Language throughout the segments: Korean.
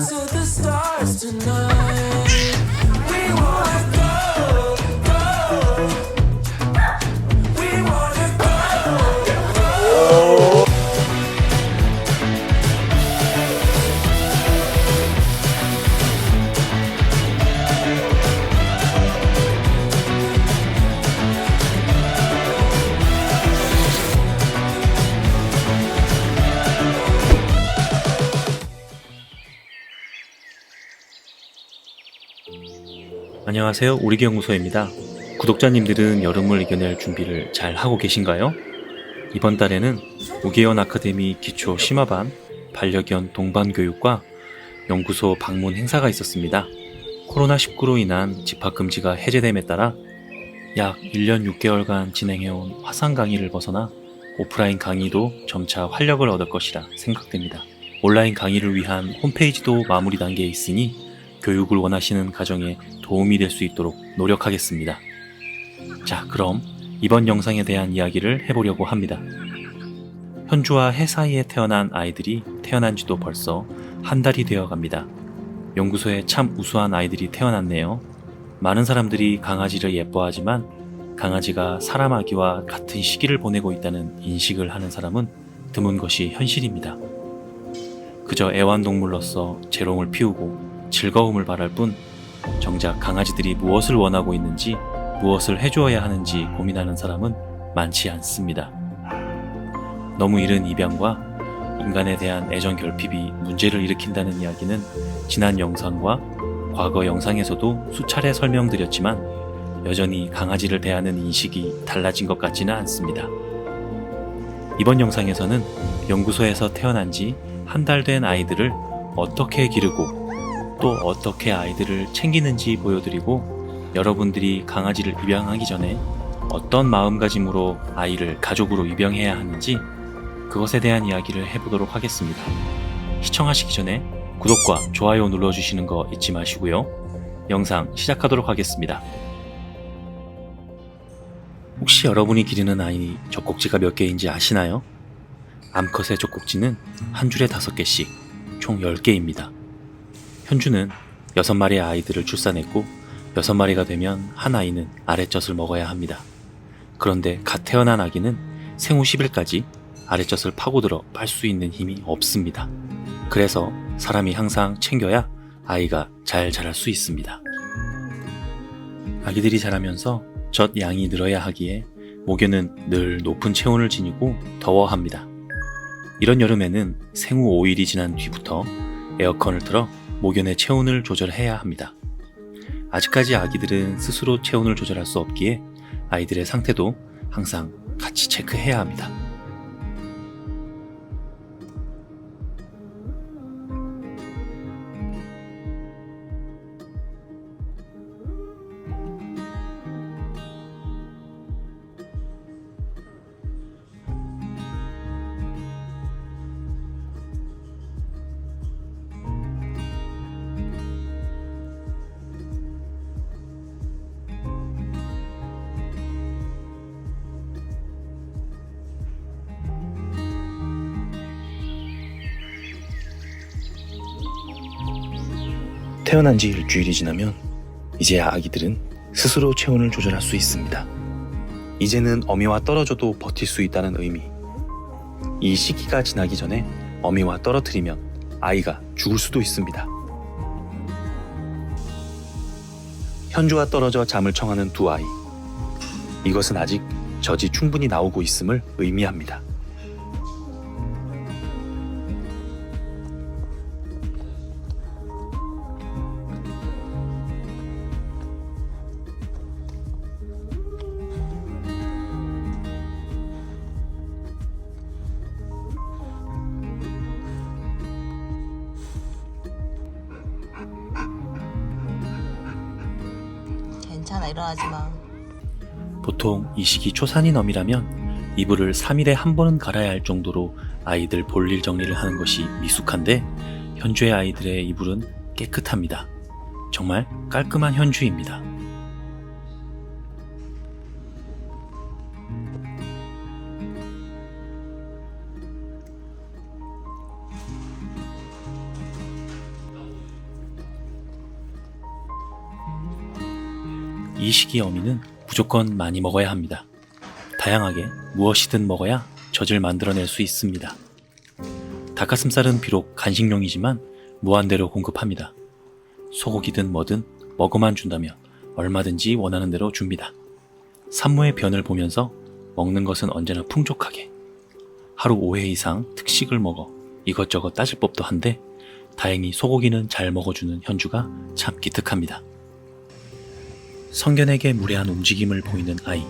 to the stars tonight. We wanna go, go. We wanna go. 안녕하세요. 우리기연구소입니다. 구독자님들은 여름을 이겨낼 준비를 잘 하고 계신가요? 이번 달에는 우기연 아카데미 기초 심화반, 반려견 동반 교육과 연구소 방문 행사가 있었습니다. 코로나19로 인한 집합금지가 해제됨에 따라 약 1년 6개월간 진행해온 화상 강의를 벗어나 오프라인 강의도 점차 활력을 얻을 것이라 생각됩니다. 온라인 강의를 위한 홈페이지도 마무리 단계에 있으니 교육을 원하시는 가정에 도움이 될 수 있도록 노력하겠습니다. 자, 그럼 이번 영상에 대한 이야기를 해보려고 합니다. 현주와 해 사이에 태어난 아이들이 태어난 지도 벌써 한 달이 되어 갑니다. 연구소에 참 우수한 아이들이 태어났네요. 많은 사람들이 강아지를 예뻐하지만 강아지가 사람 아기와 같은 시기를 보내고 있다는 인식을 하는 사람은 드문 것이 현실입니다. 그저 애완동물로서 재롱을 피우고 즐거움을 바랄 뿐 정작 강아지들이 무엇을 원하고 있는지 무엇을 해주어야 하는지 고민하는 사람은 많지 않습니다. 너무 이른 입양과 인간에 대한 애정 결핍이 문제를 일으킨다는 이야기는 지난 영상과 과거 영상에서도 수차례 설명드렸지만 여전히 강아지를 대하는 인식이 달라진 것 같지는 않습니다. 이번 영상에서는 연구소에서 태어난 지 한 달 된 아이들을 어떻게 기르고 또 어떻게 아이들을 챙기는지 보여드리고 여러분들이 강아지를 입양하기 전에 어떤 마음가짐으로 아이를 가족으로 입양해야 하는지 그것에 대한 이야기를 해보도록 하겠습니다. 시청하시기 전에 구독과 좋아요 눌러주시는 거 잊지 마시고요. 영상 시작하도록 하겠습니다. 혹시 여러분이 기르는 아이 젖꼭지가 몇 개인지 아시나요? 암컷의 젖꼭지는 한 줄에 5개씩 총 10개입니다. 현주는 6마리의 아이들을 출산했고 6마리가 되면 한 아이는 아랫젖을 먹어야 합니다. 그런데 갓 태어난 아기는 생후 10일까지 아랫젖을 파고들어 빨 수 있는 힘이 없습니다. 그래서 사람이 항상 챙겨야 아이가 잘 자랄 수 있습니다. 아기들이 자라면서 젖 양이 늘어야 하기에 모교는 늘 높은 체온을 지니고 더워합니다. 이런 여름에는 생후 5일이 지난 뒤부터 에어컨을 틀어 모견의 체온을 조절해야 합니다. 아직까지 아기들은 스스로 체온을 조절할 수 없기에 아이들의 상태도 항상 같이 체크해야 합니다. 태어난 지 일주일이 지나면 이제 아기들은 스스로 체온을 조절할 수 있습니다. 이제는 어미와 떨어져도 버틸 수 있다는 의미. 이 시기가 지나기 전에 어미와 떨어뜨리면 아이가 죽을 수도 있습니다. 현주와 떨어져 잠을 청하는 두 아이. 이것은 아직 젖이 충분히 나오고 있음을 의미합니다. 괜찮아, 일어나지 마. 보통 이 시기 초산인 어미라면 이불을 3일에 한 번은 갈아야 할 정도로 아이들 볼일 정리를 하는 것이 미숙한데 현주의 아이들의 이불은 깨끗합니다. 정말 깔끔한 현주입니다. 이 시기 어미는 무조건 많이 먹어야 합니다. 다양하게 무엇이든 먹어야 젖을 만들어낼 수 있습니다. 닭가슴살은 비록 간식용이지만 무한대로 공급합니다. 소고기든 뭐든 먹어만 준다면 얼마든지 원하는 대로 줍니다. 산모의 변을 보면서 먹는 것은 언제나 풍족하게. 하루 5회 이상 특식을 먹어 이것저것 따질 법도 한데 다행히 소고기는 잘 먹어주는 현주가 참 기특합니다. 성견에게 무례한 움직임을 보이는 아이.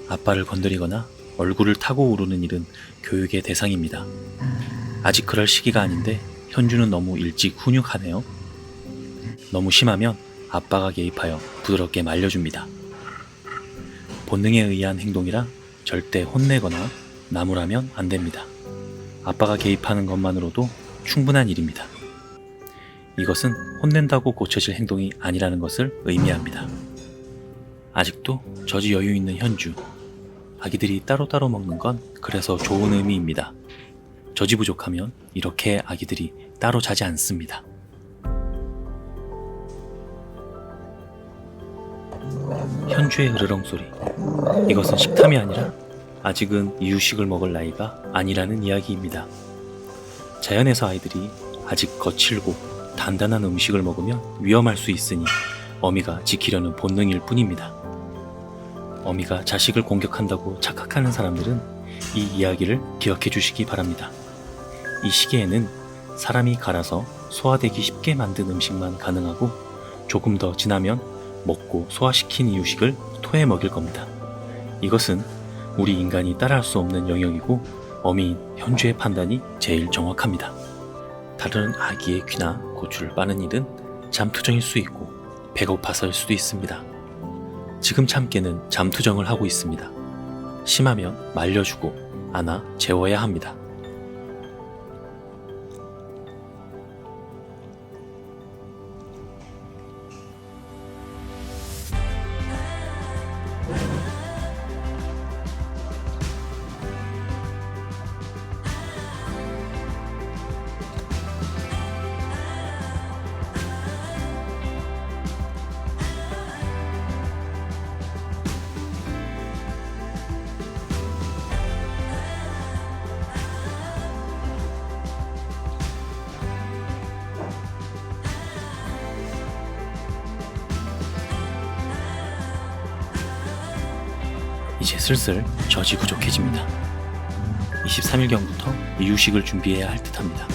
아빠를 건드리거나 얼굴을 타고 오르는 일은 교육의 대상입니다. 아직 그럴 시기가 아닌데 현주는 너무 일찍 훈육하네요. 너무 심하면 아빠가 개입하여 부드럽게 말려줍니다. 본능에 의한 행동이라 절대 혼내거나 나무라면 안 됩니다. 아빠가 개입하는 것만으로도 충분한 일입니다. 이것은 혼낸다고 고쳐질 행동이 아니라는 것을 의미합니다. 아직도 젖이 여유 있는 현주. 아기들이 따로따로 먹는 건 그래서 좋은 의미입니다. 젖이 부족하면 이렇게 아기들이 따로 자지 않습니다. 현주의 으르렁 소리. 이것은 식탐이 아니라 아직은 이유식을 먹을 나이가 아니라는 이야기입니다. 자연에서 아이들이 아직 거칠고 단단한 음식을 먹으면 위험할 수 있으니 어미가 지키려는 본능일 뿐입니다. 어미가 자식을 공격한다고 착각하는 사람들은 이 이야기를 기억해 주시기 바랍니다. 이 시기에는 사람이 갈아서 소화되기 쉽게 만든 음식만 가능하고 조금 더 지나면 먹고 소화시킨 이유식을 토해 먹일 겁니다. 이것은 우리 인간이 따라할 수 없는 영역이고 어미인 현주의 판단이 제일 정확합니다. 다른 아기의 귀나 고추를 빠는 일은 잠투정일 수 있고 배고파서일 수도 있습니다. 지금 참깨는 잠투정을 하고 있습니다. 심하면 말려주고 안아 재워야 합니다. 이제 슬슬 젖이 부족해집니다. 23일경부터 이유식을 준비해야 할 듯합니다.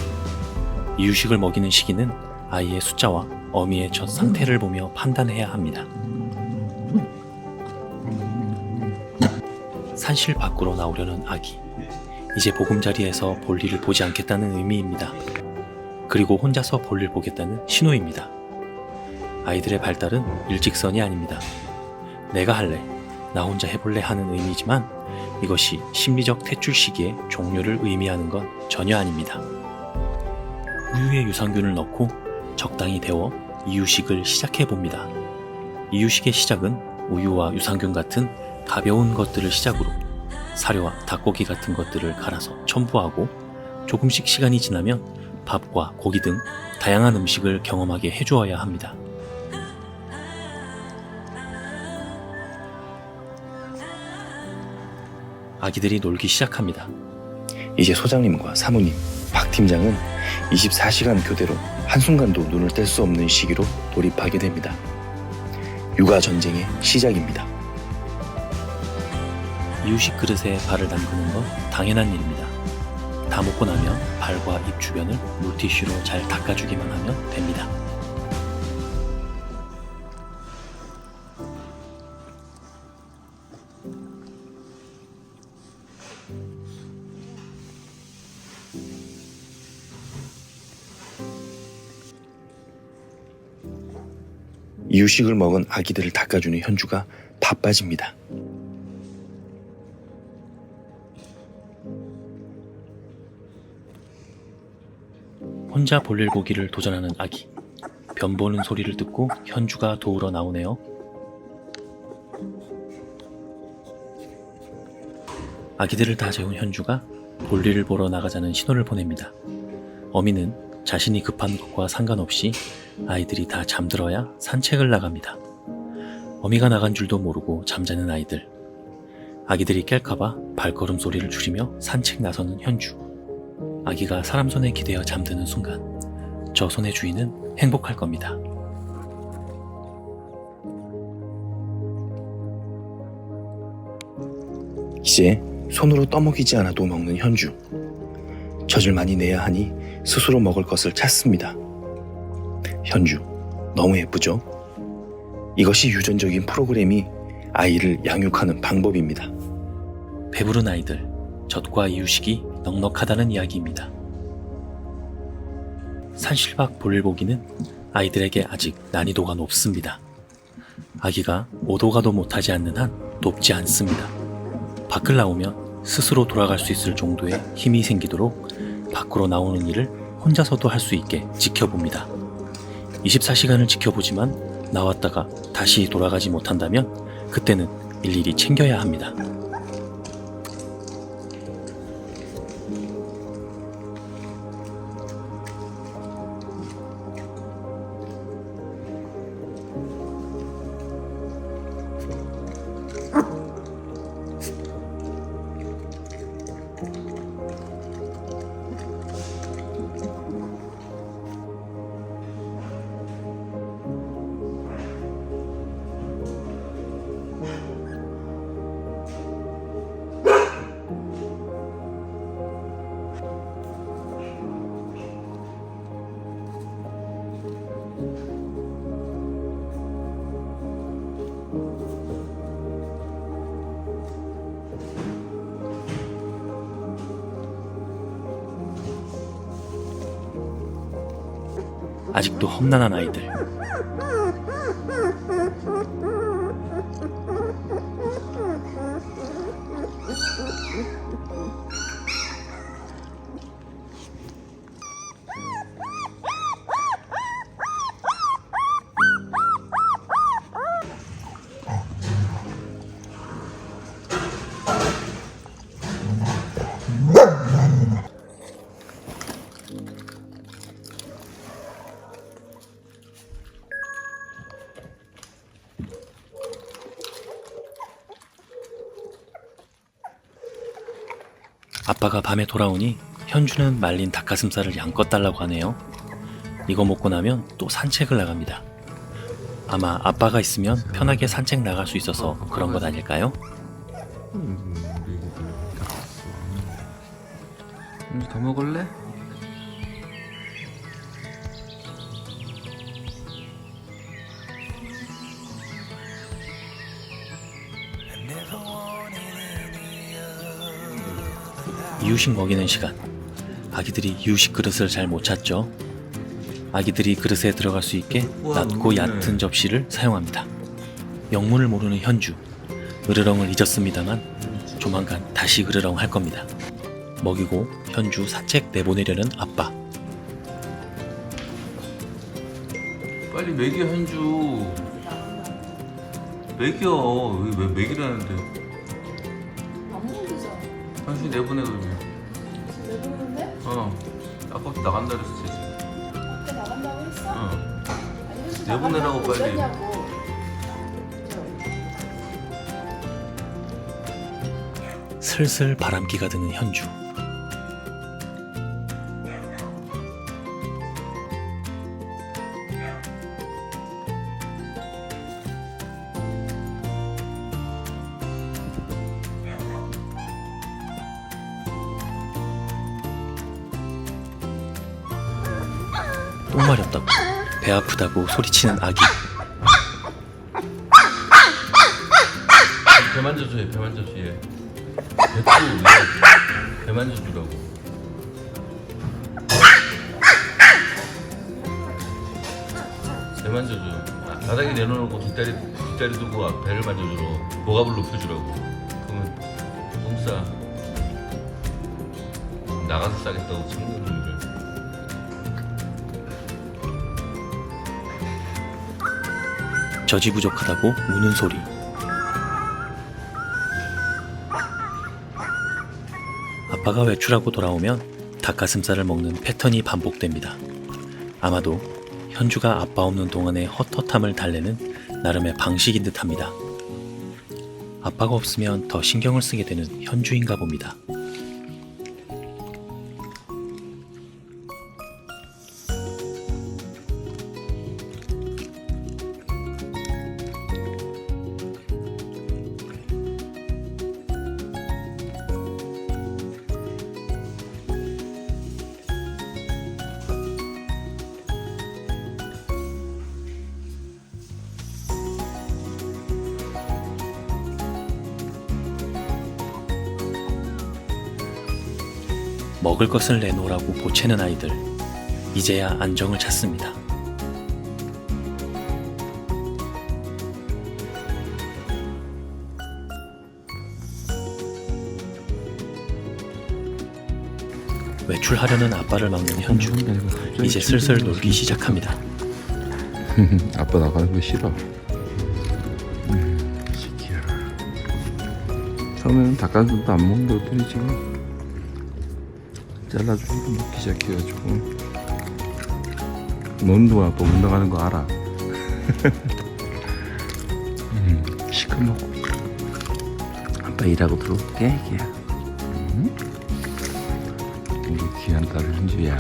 이유식을 먹이는 시기는 아이의 숫자와 어미의 젖 상태를 보며 판단해야 합니다. 산실 밖으로 나오려는 아기. 이제 보금자리에서 볼일을 보지 않겠다는 의미입니다. 그리고 혼자서 볼일 보겠다는 신호입니다. 아이들의 발달은 일직선이 아닙니다. 내가 할래, 나 혼자 해볼래 하는 의미지만 이것이 심리적 퇴출 시기의 종료를 의미하는 건 전혀 아닙니다. 우유에 유산균을 넣고 적당히 데워 이유식을 시작해봅니다. 이유식의 시작은 우유와 유산균 같은 가벼운 것들을 시작으로 사료와 닭고기 같은 것들을 갈아서 첨부하고 조금씩 시간이 지나면 밥과 고기 등 다양한 음식을 경험하게 해주어야 합니다. 아기들이 놀기 시작합니다. 이제 소장님과 사모님, 박 팀장은 24시간 교대로 한순간도 눈을 뗄 수 없는 시기로 돌입하게 됩니다. 육아 전쟁의 시작입니다. 이유식 그릇에 발을 담그는 건 당연한 일입니다. 다 먹고 나면 발과 입 주변을 물티슈로 잘 닦아주기만 하면 됩니다. 이유식을 먹은 아기들을 닦아주는 현주가 바빠집니다. 혼자 볼일 보기를 도전하는 아기. 변 보는 소리를 듣고 현주가 도우러 나오네요. 아기들을 다 재운 현주가 볼일을 보러 나가자는 신호를 보냅니다. 어미는 자신이 급한 것과 상관없이 아이들이 다 잠들어야 산책을 나갑니다. 어미가 나간 줄도 모르고 잠자는 아이들. 아기들이 깰까봐 발걸음 소리를 줄이며 산책 나서는 현주. 아기가 사람 손에 기대어 잠드는 순간 저 손의 주인은 행복할 겁니다. 이제 손으로 떠먹이지 않아도 먹는 현주. 젖을 많이 내야 하니 스스로 먹을 것을 찾습니다. 현주, 너무 예쁘죠? 이것이 유전적인 프로그램이 아이를 양육하는 방법입니다. 배부른 아이들, 젖과 이유식이 넉넉하다는 이야기입니다. 산실박 볼일보기는 아이들에게 아직 난이도가 높습니다. 아기가 오도 가도 못하지 않는 한 높지 않습니다. 밖을 나오면 스스로 돌아갈 수 있을 정도의 힘이 생기도록 밖으로 나오는 일을 혼자서도 할 수 있게 지켜봅니다. 24시간을 지켜보지만 나왔다가 다시 돌아가지 못한다면 그때는 일일이 챙겨야 합니다. 아직도 험난한 아이들. 아빠가 밤에 돌아오니 현주는 말린 닭가슴살을 양껏 달라고 하네요. 이거 먹고 나면 또 산책을 나갑니다. 아마 아빠가 있으면 편하게 산책 나갈 수 있어서 그런 것 아닐까요? 현주 더 먹을래? 이유식 먹이는 시간. 아기들이 이유식 그릇을 잘 못 찾죠. 아기들이 그릇에 들어갈 수 있게 낮고 얕은 접시를 사용합니다. 영문을 모르는 현주. 으르렁을 잊었습니다만 조만간 다시 으르렁 할 겁니다. 먹이고 현주 산책 내보내려는 아빠. 빨리 먹여 현주. 먹여. 왜 먹이라는데? 안 먹이잖아. 현주 내보내 그러면. 내보내는데? 아까부터 나간다 그랬어 지금. 밖에 나간다고 했어? 아니, 현수 내보내라고 나간다고 빨리. 그랬냐고. 슬슬 바람기가 드는 현주. 똥 마렵다고 배 아프다고 소리치는 아기. 배 만져줘 얘. 배 만져줘 얘. 배 만져주라고. 배 만져줘. 바닥에 내놓고 뒷다리 두고 배를 만져주러 목압을 높여주라고. 그러면 똥 싸. 나가서 싸겠다고 참는 놈들. 젖이 부족하다고 우는 소리. 아빠가 외출하고 돌아오면 닭가슴살을 먹는 패턴이 반복됩니다. 아마도 현주가 아빠 없는 동안의 헛헛함을 달래는 나름의 방식인 듯합니다. 아빠가 없으면 더 신경을 쓰게 되는 현주인가 봅니다. 먹을 것을 내놓으라고 보채는 아이들, 이제야 안정을 찾습니다. 외출하려는 아빠를 막는 현주, 이제 슬슬 놀기 시작합니다. 아빠 나가는 거 싫어. 시키야. 처음에는 닭가슴살도 안 먹는데 어떻게 지금 잘라주고 먹기 시작해가지고 먹는 동안 또 못 나가는 거 알아. 시커멓고. 아빠 일하고 들어올게 애기야. 우리 귀한 딸 현주야.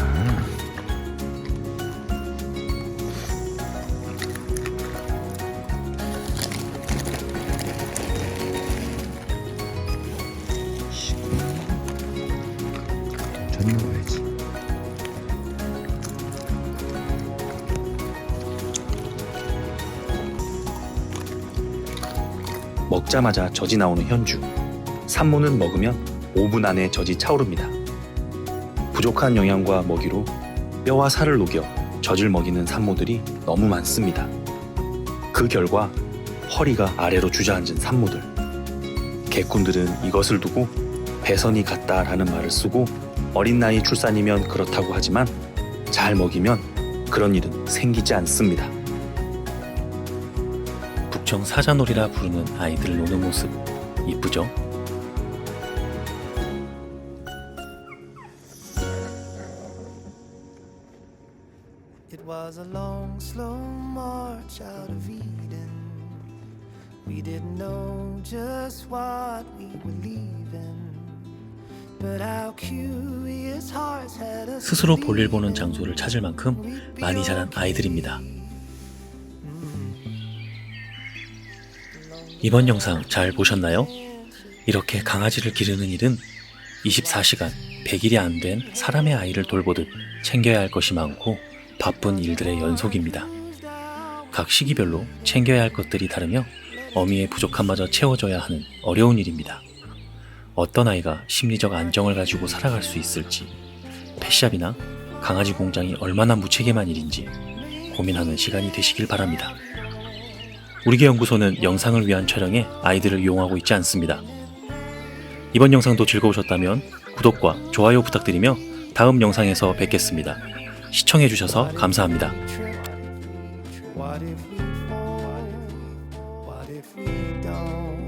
전 먹어야지. 먹자마자 젖이 나오는 현주. 산모는 먹으면 5분 안에 젖이 차오릅니다. 부족한 영양과 먹이로 뼈와 살을 녹여 젖을 먹이는 산모들이 너무 많습니다. 그 결과 허리가 아래로 주저앉은 산모들. 개꾼들은 이것을 두고 배선이 같다라는 말을 쓰고 어린 나이 출산이면 그렇다고 하지만 잘 먹이면 그런 일은 생기지 않습니다. 북청 사자놀이라 부르는 아이들 노는 모습 이쁘죠? It was a long, slow march out of Eden. We didn't know just what we were leaving. But our curious hearts had us 스스로 볼일 보는 장소를 찾을 만큼 많이 자란 아이들입니다. 이번 영상 잘 보셨나요? 이렇게 강아지를 기르는 일은 24시간 100일이 안 된 사람의 아이를 돌보듯 챙겨야 할 것이 많고 바쁜 일들의 연속입니다. 각 시기별로 챙겨야 할 것들이 다르며 어미의 부족함마저 채워줘야 하는 어려운 일입니다. 어떤 아이가 심리적 안정을 가지고 살아갈 수 있을지, 펫샵이나 강아지 공장이 얼마나 무책임한 일인지 고민하는 시간이 되시길 바랍니다. 우리개 연구소는 영상을 위한 촬영에 아이들을 이용하고 있지 않습니다. 이번 영상도 즐거우셨다면 구독과 좋아요 부탁드리며 다음 영상에서 뵙겠습니다. 시청해주셔서 감사합니다. What if we fall? What if we don't?